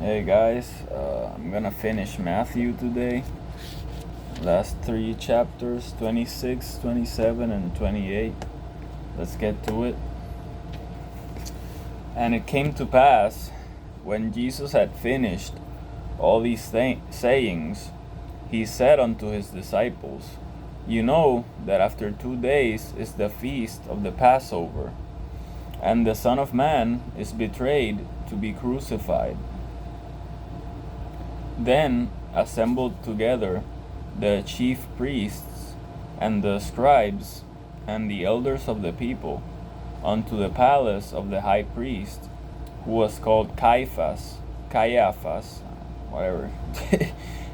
Hey guys, I'm gonna finish Matthew today. Last three chapters 26, 27, and 28. Let's get to it. And it came to pass, when Jesus had finished all these sayings, he said unto his disciples, You know that after 2 days is the feast of the Passover, and the Son of Man is betrayed to be crucified. Then assembled together the chief priests and the scribes and the elders of the people unto the palace of the high priest, who was called Caiaphas, whatever,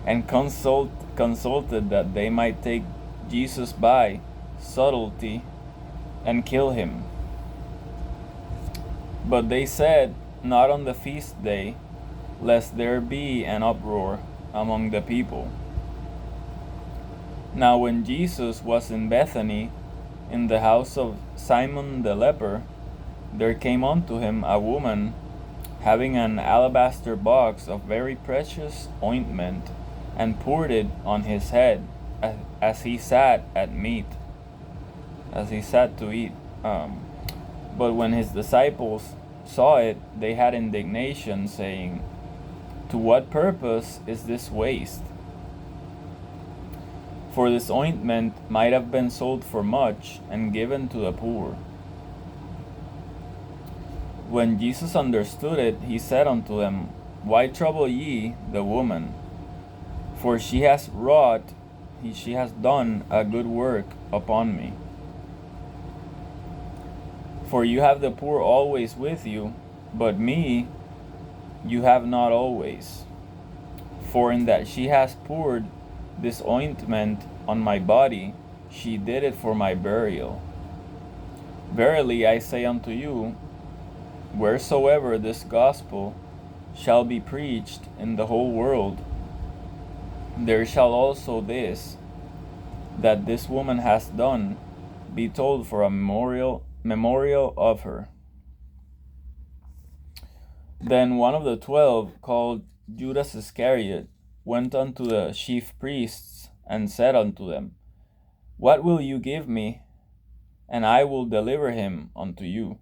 and consulted that they might take Jesus by subtlety and kill him. But they said, Not on the feast day, lest there be an uproar among the people. Now when Jesus was in Bethany, in the house of Simon the leper, there came unto him a woman having an alabaster box of very precious ointment, and poured it on his head as he sat to eat. But when his disciples saw it, they had indignation, saying, To what purpose is this waste? For this ointment might have been sold for much and given to the poor. When Jesus understood it, he said unto them, Why trouble ye the woman? For she has done a good work upon me. For you have the poor always with you, but me you have not always. For in that she has poured this ointment on my body, she did it for my burial. Verily I say unto you, wheresoever this gospel shall be preached in the whole world, there shall also this, that this woman has done, be told for a memorial of her. Then one of the 12, called Judas Iscariot, went unto the chief priests, and said unto them, What will you give me, and I will deliver him unto you?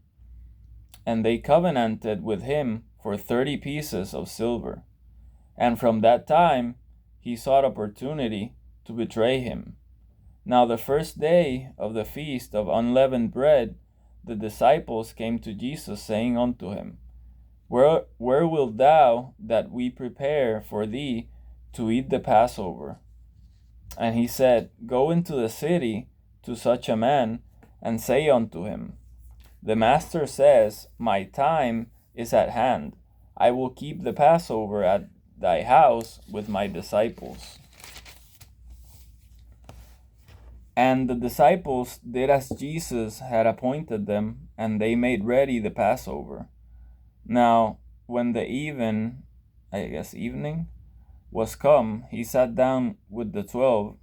And they covenanted with him for 30 pieces of silver. And from that time he sought opportunity to betray him. Now the first day of the feast of unleavened bread, the disciples came to Jesus, saying unto him, Where wilt thou that we prepare for thee to eat the Passover? And he said, Go into the city to such a man, and say unto him, The Master says, My time is at hand. I will keep the Passover at thy house with my disciples. And the disciples did as Jesus had appointed them, and they made ready the Passover. Now, when the evening was come, he sat down with the 12,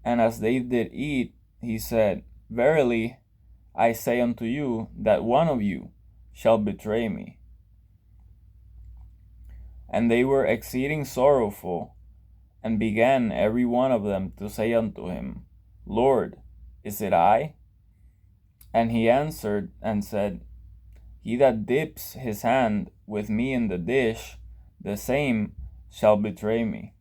and as they did eat, he said, Verily, I say unto you, that one of you shall betray me. And they were exceeding sorrowful, and began every one of them to say unto him, Lord, is it I? And he answered and said, He that dips his hand with me in the dish, the same shall betray me.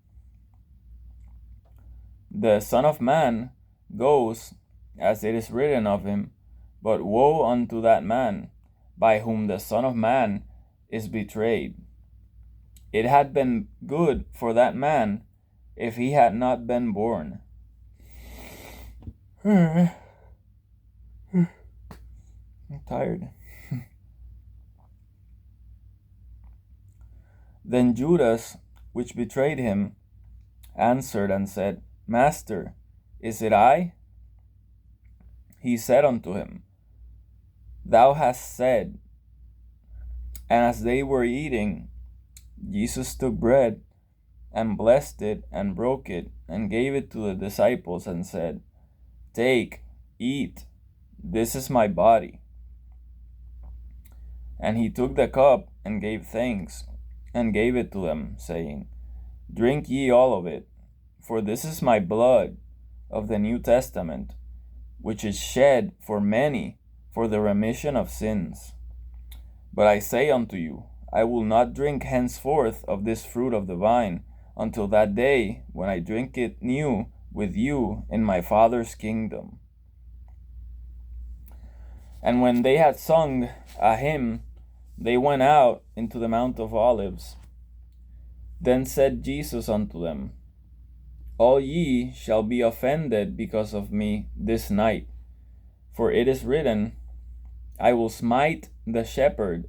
The Son of Man goes, as it is written of him, but woe unto that man, by whom the Son of Man is betrayed. It had been good for that man if he had not been born. I'm tired. Then Judas, which betrayed him, answered and said, Master, is it I? He said unto him, Thou hast said. And as they were eating, Jesus took bread, and blessed it, and broke it, and gave it to the disciples, and said, Take, eat, this is my body. And he took the cup, and gave thanks, and gave it to them, saying, Drink ye all of it, for this is my blood of the New Testament, which is shed for many for the remission of sins. But I say unto you, I will not drink henceforth of this fruit of the vine, until that day when I drink it new with you in my Father's kingdom. And when they had sung a hymn, they went out into the Mount of Olives. Then said Jesus unto them, All ye shall be offended because of me this night. For it is written, I will smite the shepherd,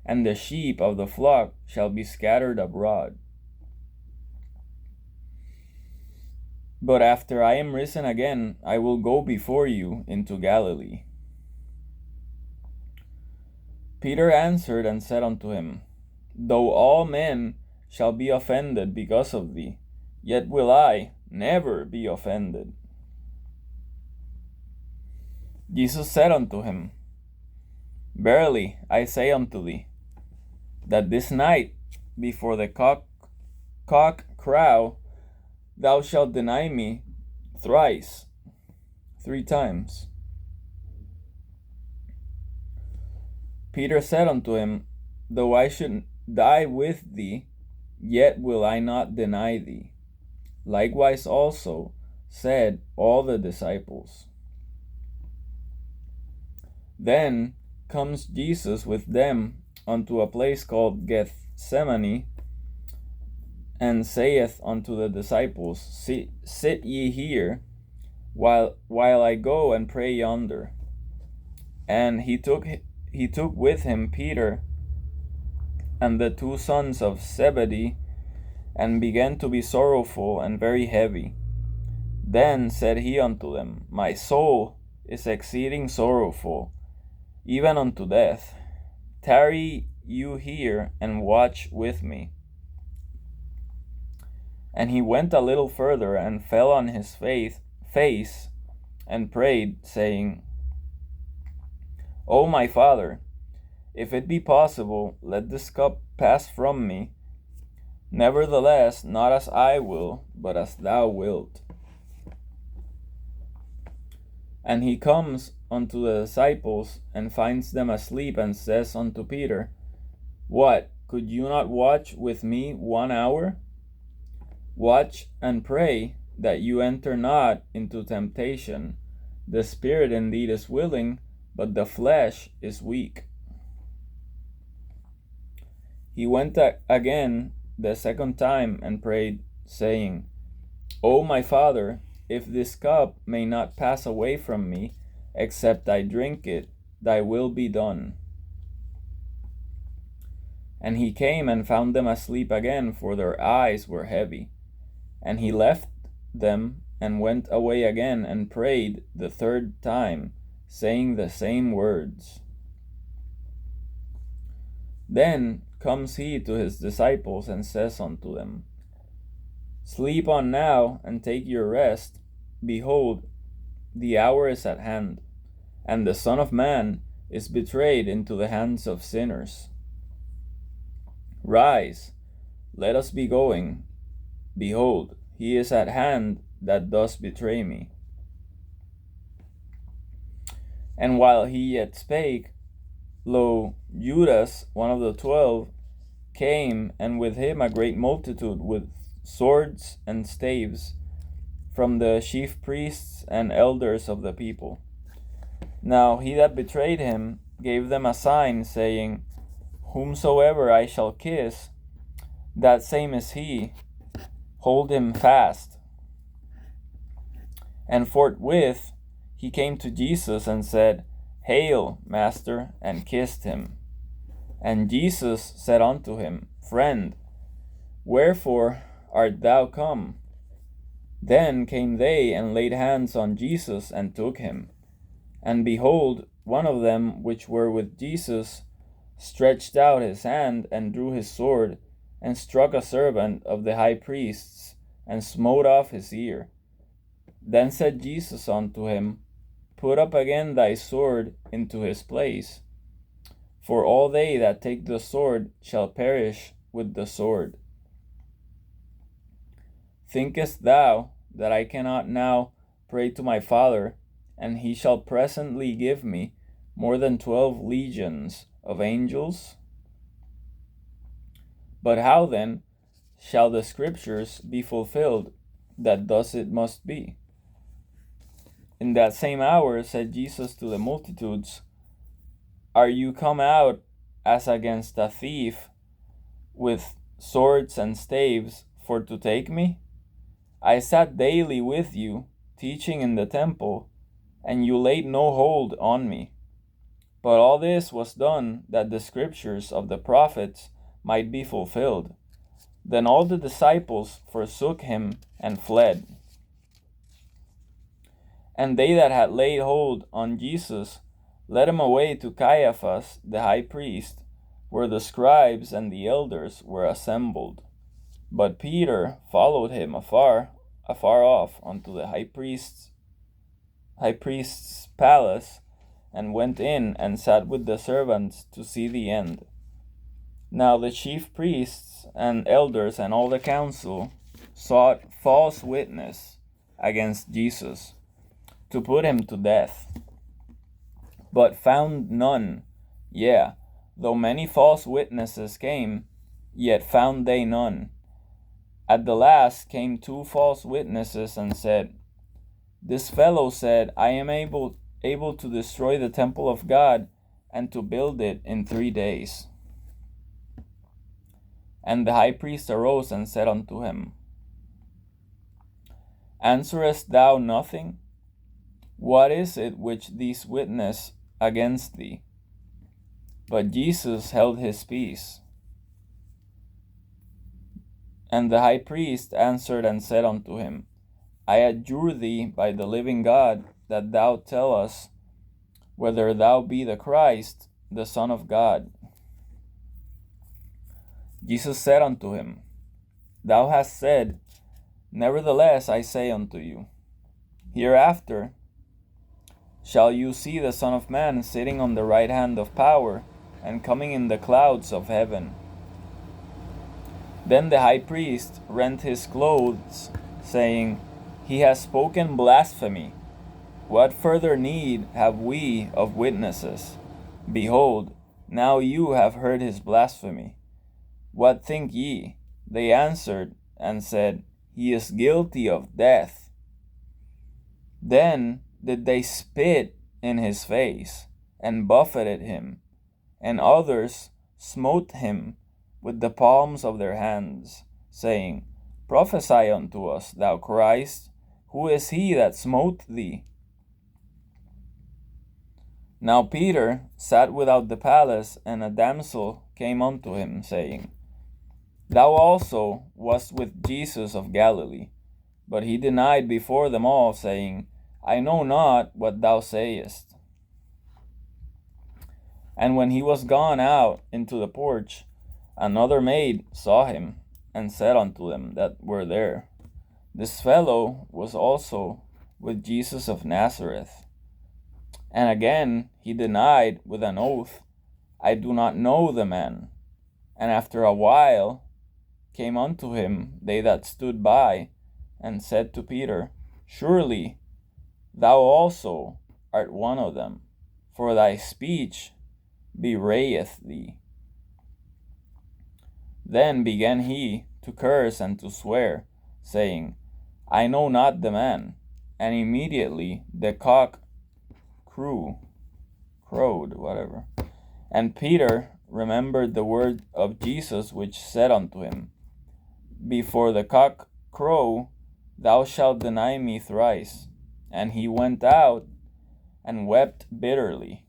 and the sheep of the flock shall be scattered abroad. But after I am risen again, I will go before you into Galilee. Peter answered and said unto him, Though all men shall be offended because of thee, yet will I never be offended. Jesus said unto him, Verily I say unto thee, that this night before the cock crow, thou shalt deny me thrice, 3 times. Peter said unto him, Though I should die with thee, yet will I not deny thee. Likewise also said all the disciples. Then comes Jesus with them unto a place called Gethsemane, and saith unto the disciples, Sit ye here, while I go and pray yonder. And he took with him Peter and the 2 sons of Zebedee, and began to be sorrowful and very heavy. Then said he unto them, My soul is exceeding sorrowful, even unto death. Tarry you here, and watch with me. And he went a little further, and fell on his face, and prayed, saying, O my Father, if it be possible, let this cup pass from me. Nevertheless, not as I will, but as thou wilt. And he comes unto the disciples, and finds them asleep, and says unto Peter, What, could you not watch with me 1 hour? Watch and pray, that you enter not into temptation. The spirit indeed is willing, but the flesh is weak. He went again the 2nd time, and prayed, saying, O my Father, if this cup may not pass away from me, except I drink it, thy will be done. And he came and found them asleep again, for their eyes were heavy. And he left them, and went away again, and prayed the 3rd time, saying the same words. Then comes he to his disciples, and says unto them, Sleep on now, and take your rest. Behold, the hour is at hand, and the Son of Man is betrayed into the hands of sinners. Rise, let us be going. Behold, he is at hand that does betray me. And while he yet spake, lo, Judas, one of the 12, came, and with him a great multitude with swords and staves, from the chief priests and elders of the people. Now he that betrayed him gave them a sign, saying, Whomsoever I shall kiss, that same is he. Hold him fast. And forthwith he came to Jesus, and said, Hail, Master, and kissed him. And Jesus said unto him, Friend, wherefore art thou come? Then came they, and laid hands on Jesus, and took him. And behold, one of them which were with Jesus stretched out his hand, and drew his sword, and struck a servant of the high priest's, and smote off his ear. Then said Jesus unto him, Put up again thy sword into his place. For all they that take the sword shall perish with the sword. Thinkest thou that I cannot now pray to my Father, and he shall presently give me more than 12 legions of angels? But how then shall the scriptures be fulfilled, that thus it must be? In that same hour said Jesus to the multitudes, Are you come out as against a thief with swords and staves for to take me? I sat daily with you, teaching in the temple, and you laid no hold on me. But all this was done that the scriptures of the prophets might be fulfilled. Then all the disciples forsook him and fled. And they that had laid hold on Jesus led him away to Caiaphas the high priest, where the scribes and the elders were assembled. But Peter followed him afar off unto the high priest's palace, and went in and sat with the servants to see the end. Now the chief priests and elders and all the council sought false witness against Jesus, to put him to death, but found none. Yea, though many false witnesses came, yet found they none. At the last came 2 false witnesses and said, This fellow said, I am able to destroy the temple of God and to build it in 3 days. And the high priest arose and said unto him, Answerest thou nothing? What is it which these witness against thee? But Jesus held his peace. And the high priest answered and said unto him, I adjure thee by the living God, that thou tell us whether thou be the Christ, the Son of God. Jesus said unto him, Thou hast said, Nevertheless I say unto you, hereafter shall you see the Son of Man sitting on the right hand of power, and coming in the clouds of heaven. Then the high priest rent his clothes, saying, He has spoken blasphemy. What further need have we of witnesses? Behold, now you have heard his blasphemy. What think ye? They answered and said, He is guilty of death. Then did they spit in his face, and buffeted him, and others smote him with the palms of their hands, saying, Prophesy unto us, thou Christ, who is he that smote thee? Now Peter sat without the palace, and a damsel came unto him, saying, Thou also wast with Jesus of Galilee. But he denied before them all, saying, I know not what thou sayest. And when he was gone out into the porch, another maid saw him, and said unto them that were there, This fellow was also with Jesus of Nazareth. And again he denied with an oath, I do not know the man. And after a while came unto him they that stood by, and said to Peter, Surely thou also art one of them, for thy speech bewrayeth thee. Then began he to curse and to swear, saying, I know not the man. And immediately the cock crowed. And Peter remembered the word of Jesus, which said unto him, Before the cock crow, thou shalt deny me thrice. And he went out and wept bitterly.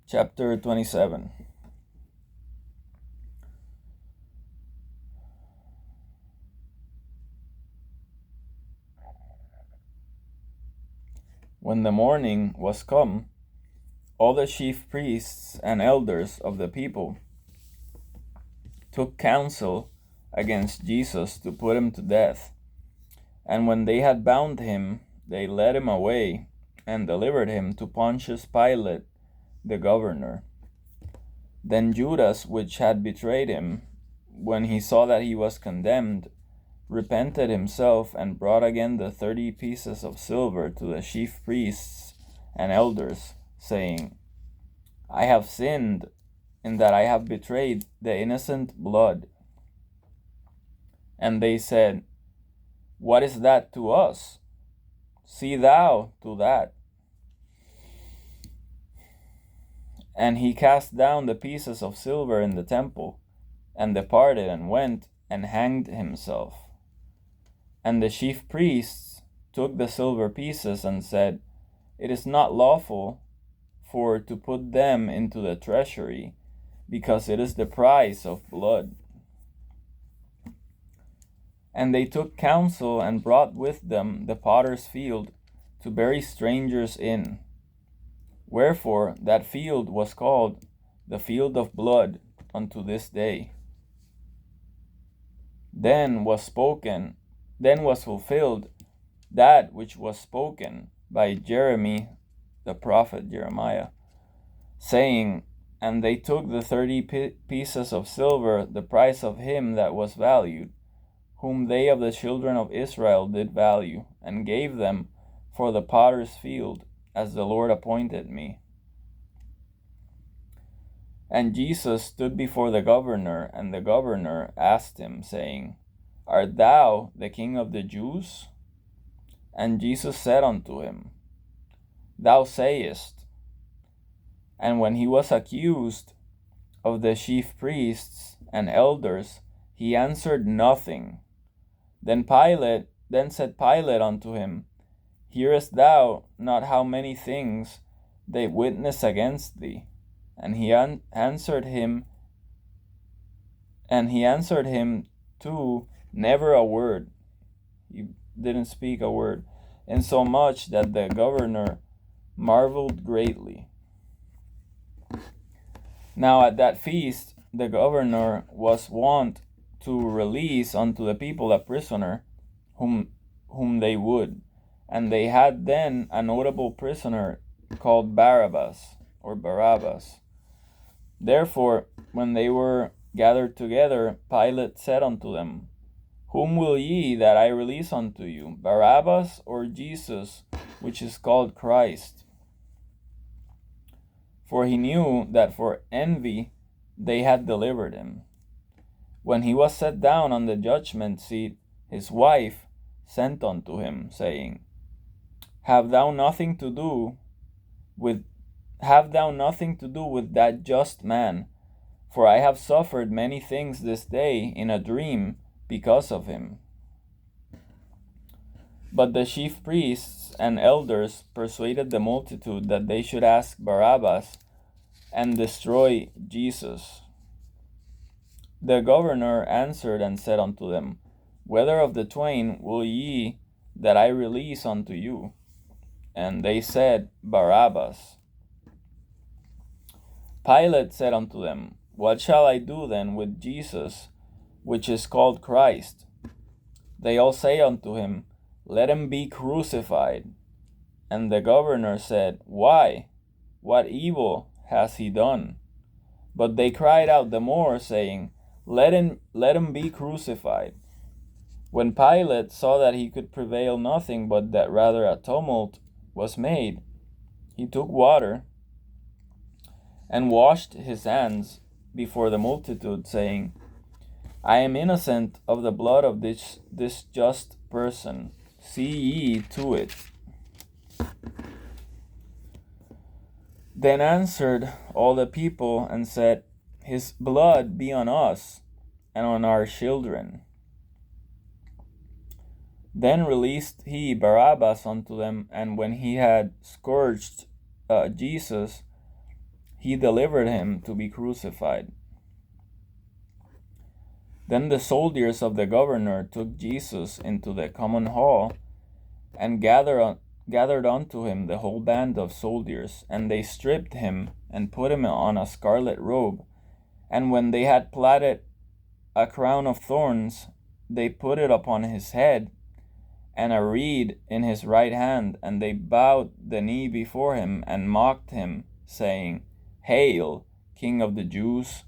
Chapter 27. When the morning was come, all the chief priests and elders of the people took counsel against Jesus to put him to death. And when they had bound him, they led him away, and delivered him to Pontius Pilate, the governor. Then Judas, which had betrayed him, when he saw that he was condemned, repented himself, and brought again the 30 pieces of silver to the chief priests and elders, saying, I have sinned in that I have betrayed the innocent blood. And they said, What is that to us? See thou to that. And he cast down the pieces of silver in the temple, and departed, and went and hanged himself. And the chief priests took the silver pieces, and said, It is not lawful for to put them into the treasury, because it is the price of blood. And they took counsel, and brought with them the potter's field to bury strangers in. Wherefore that field was called the field of blood unto this day. Then was fulfilled that which was spoken by Jeremy, the prophet Jeremiah, saying, And they took the 30 pieces of silver, the price of him that was valued, whom they of the children of Israel did value, and gave them for the potter's field, as the Lord appointed me. And Jesus stood before the governor, and the governor asked him, saying, Art thou the King of the Jews? And Jesus said unto him, Thou sayest. And when he was accused of the chief priests and elders, he answered nothing. Then said Pilate unto him, Hearest thou not how many things they witness against thee? And he answered him too, never a word. He didn't speak a word, insomuch that the governor marveled greatly. Now at that feast the governor was wont to release unto the people a prisoner whom they would. And they had then a notable prisoner called Barabbas. Therefore, when they were gathered together, Pilate said unto them, Whom will ye that I release unto you, Barabbas or Jesus, which is called Christ? For he knew that for envy they had delivered him. When he was set down on the judgment seat, his wife sent unto him, saying, Have thou nothing to do with that just man? For I have suffered many things this day in a dream because of him. But the chief priests and elders persuaded the multitude that they should ask Barabbas and destroy Jesus. The governor answered and said unto them, Whether of the twain will ye that I release unto you? And they said, Barabbas. Pilate said unto them, What shall I do then with Jesus, which is called Christ? They all say unto him, Let him be crucified. And the governor said, Why? What evil has he done? But they cried out the more, saying, Let him be crucified. When Pilate saw that he could prevail nothing, but that rather a tumult was made, he took water and washed his hands before the multitude, saying, I am innocent of the blood of this just person. See ye to it. Then answered all the people and said, His blood be on us and on our children. Then released he Barabbas unto them, and when he had scourged Jesus, he delivered him to be crucified. Then the soldiers of the governor took Jesus into the common hall, and gathered unto him the whole band of soldiers, and they stripped him, and put him on a scarlet robe, and when they had plaited a crown of thorns, they put it upon his head, and a reed in his right hand, and they bowed the knee before him and mocked him, saying, Hail, King of the Jews!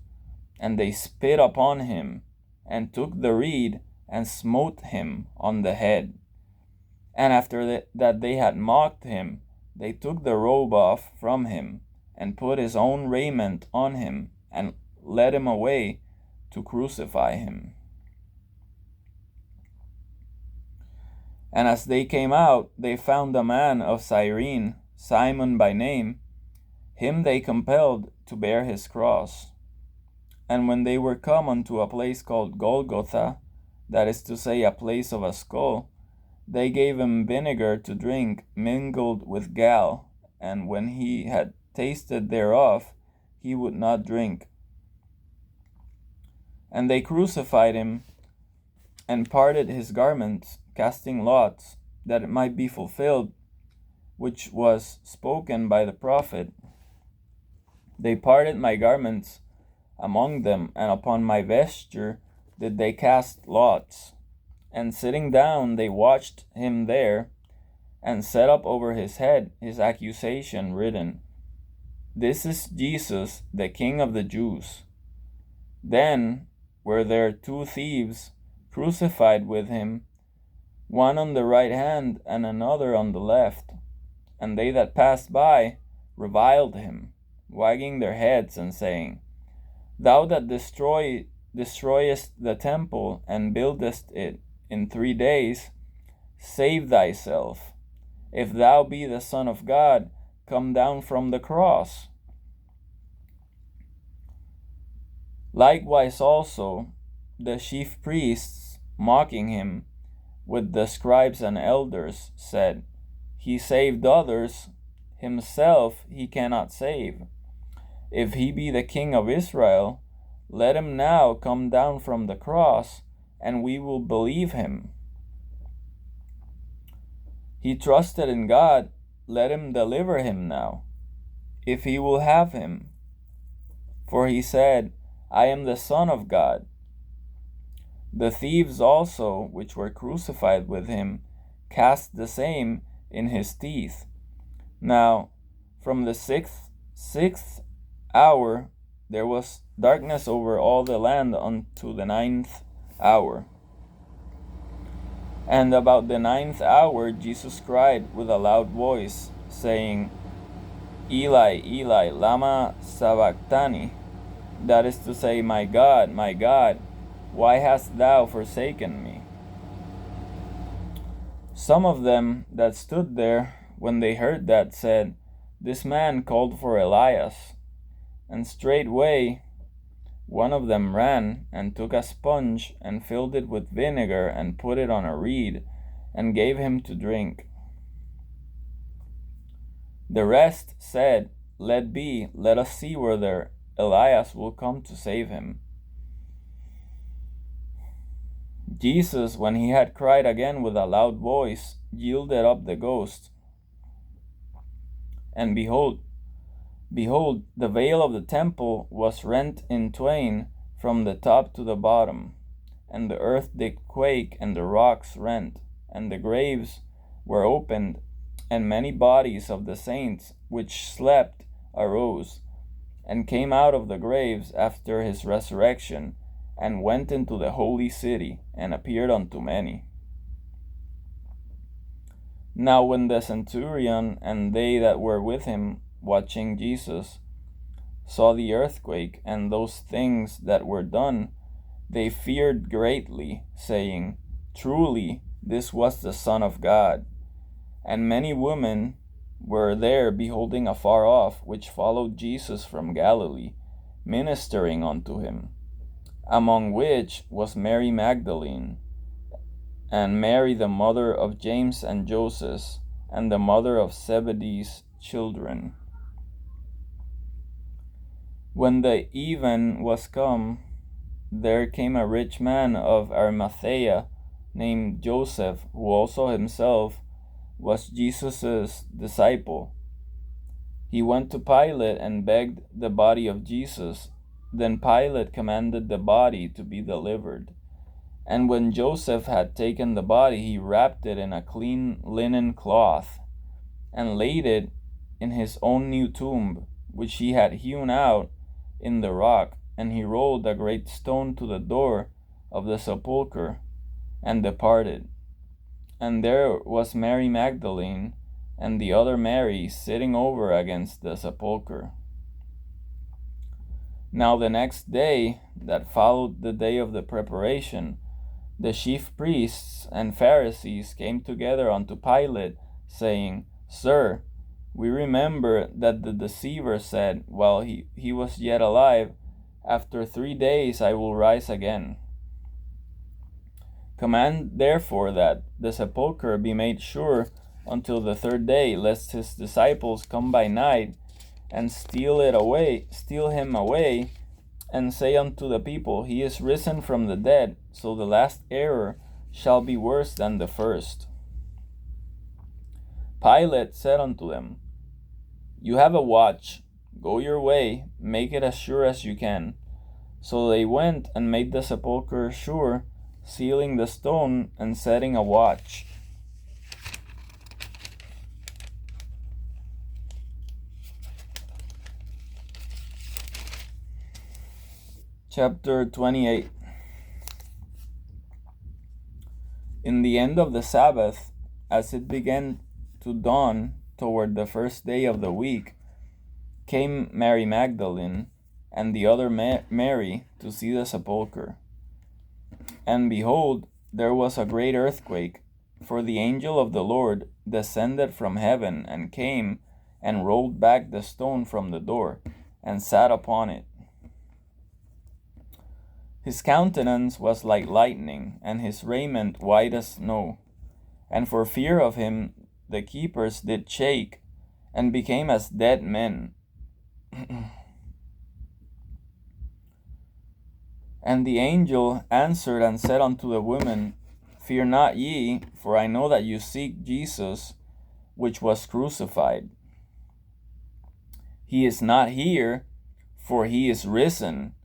And they spit upon him, and took the reed, and smote him on the head. And after that they had mocked him, they took the robe off from him, and put his own raiment on him, and led him away to crucify him. And as they came out, they found a man of Cyrene, Simon by name. Him they compelled to bear his cross. And when they were come unto a place called Golgotha, that is to say, a place of a skull, they gave him vinegar to drink mingled with gall, and when he had tasted thereof, he would not drink. And they crucified him, and parted his garments, casting lots, that it might be fulfilled, which was spoken by the prophet. They parted my garments among them, and upon my vesture did they cast lots. And sitting down, they watched him there, and set up over his head his accusation written, This is Jesus, the King of the Jews. Then were there 2 thieves crucified with him, one on the right hand and another on the left. And they that passed by reviled him, wagging their heads and saying, Thou that destroyest the temple and buildest it in 3 days, save thyself. If thou be the Son of God, come down from the cross. Likewise also the chief priests, mocking him, with the scribes and elders, said, He saved others, himself he cannot save. If he be the King of Israel, let him now come down from the cross, and we will believe him. He trusted in God, let him deliver him now, if he will have him. For he said, I am the Son of God. The thieves also, which were crucified with him, cast the same in his teeth. Now, from the sixth hour, there was darkness over all the land unto the 9th hour. And about the 9th hour Jesus cried with a loud voice, saying, Eli, Eli, lama sabachthani? That is to say, my God, why hast thou forsaken me? Some of them that stood there, when they heard that, said, This man called for Elias. And straightway one of them ran, and took a sponge, and filled it with vinegar, and put it on a reed, and gave him to drink. The rest said, Let be, let us see whether Elias will come to save him. Jesus, when he had cried again with a loud voice, yielded up the ghost. And behold, the veil of the temple was rent in twain from the top to the bottom, and the earth did quake, and the rocks rent, and the graves were opened, and many bodies of the saints which slept arose, and came out of the graves after his resurrection, and went into the holy city, and appeared unto many. Now when the centurion and they that were with him, watching Jesus, saw the earthquake and those things that were done, they feared greatly, saying, Truly, this was the Son of God. And many women were there beholding afar off, which followed Jesus from Galilee, ministering unto him, among which was Mary Magdalene, and Mary the mother of James and Joseph, and the mother of Zebedee's children. When the even was come, there came a rich man of Arimathea, named Joseph, who also himself was Jesus' disciple. He went to Pilate and begged the body of Jesus. Then Pilate commanded the body to be delivered. And when Joseph had taken the body, he wrapped it in a clean linen cloth, and laid it in his own new tomb, which he had hewn out in the rock. And he rolled a great stone to the door of the sepulchre, and departed. And there was Mary Magdalene, and the other Mary, sitting over against the sepulchre. Now the next day, that followed the day of the preparation, the chief priests and Pharisees came together unto Pilate, saying, Sir, we remember that the deceiver said, while he was yet alive, After 3 days I will rise again. Command therefore that the sepulchre be made sure until the 3rd day, lest his disciples come by night and steal him away, and say unto the people, He is risen from the dead, so the last error shall be worse than the first. Pilate said unto them, You have a watch, go your way, make it as sure as you can. So they went and made the sepulchre sure, sealing the stone and setting a watch. Chapter 28. In the end of the Sabbath, as it began to dawn toward the 1st day of the week, came Mary Magdalene and the other Mary to see the sepulchre. And behold, there was a great earthquake, for the angel of the Lord descended from heaven and came and rolled back the stone from the door and sat upon it. His countenance was like lightning, and his raiment white as snow. And for fear of him the keepers did shake, and became as dead men. And the angel answered and said unto the women, Fear not ye, for I know that you seek Jesus, which was crucified. He is not here, for he is risen,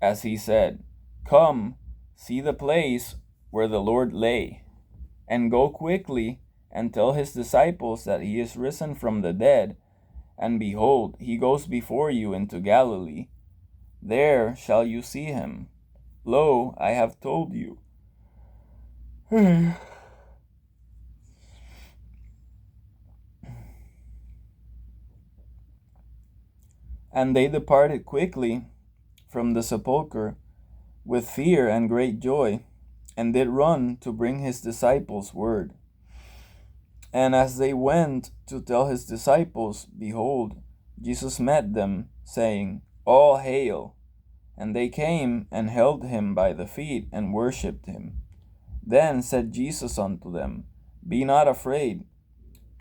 as he said. Come, see the place where the Lord lay, and go quickly and tell his disciples that he is risen from the dead, and behold, he goes before you into Galilee. There shall you see him. Lo, I have told you. And they departed quickly from the sepulchre with fear and great joy, and did run to bring his disciples word. And as they went to tell his disciples, behold, Jesus met them, saying, All hail! And they came and held him by the feet and worshipped him. Then said Jesus unto them, Be not afraid.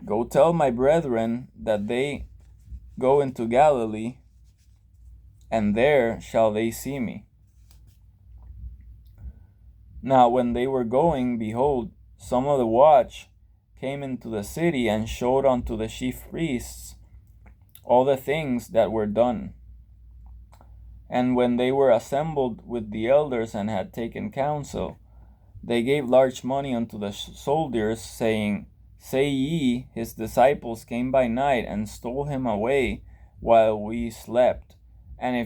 Go tell my brethren that they go into Galilee, and there shall they see me. Now when they were going, behold, some of the watch came into the city and showed unto the chief priests all the things that were done. And when they were assembled with the elders and had taken counsel, they gave large money unto the soldiers, saying, Say ye, his disciples came by night and stole him away while we slept. And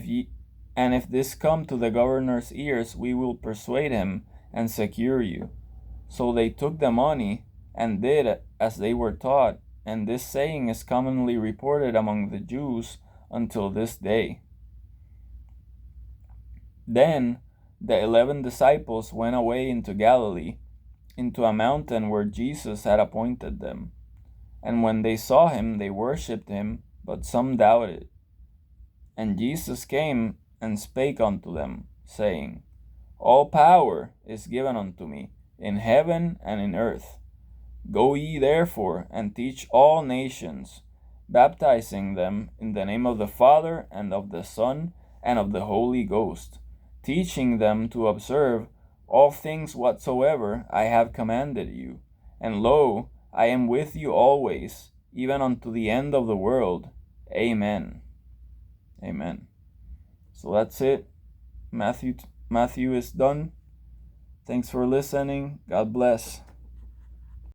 if this come to the governor's ears, we will persuade him and secure you. So they took the money and did as they were taught, and this saying is commonly reported among the Jews until this day. Then the 11 disciples went away into Galilee, into a mountain where Jesus had appointed them. And when they saw him, they worshipped him, but some doubted. And Jesus came and spake unto them, saying, All power is given unto me, in heaven and in earth. Go ye therefore and teach all nations, baptizing them in the name of the Father and of the Son and of the Holy Ghost, teaching them to observe all things whatsoever I have commanded you. And lo, I am with you always, even unto the end of the world. Amen. Amen. So that's it. Matthew is done. Thanks for listening. God bless.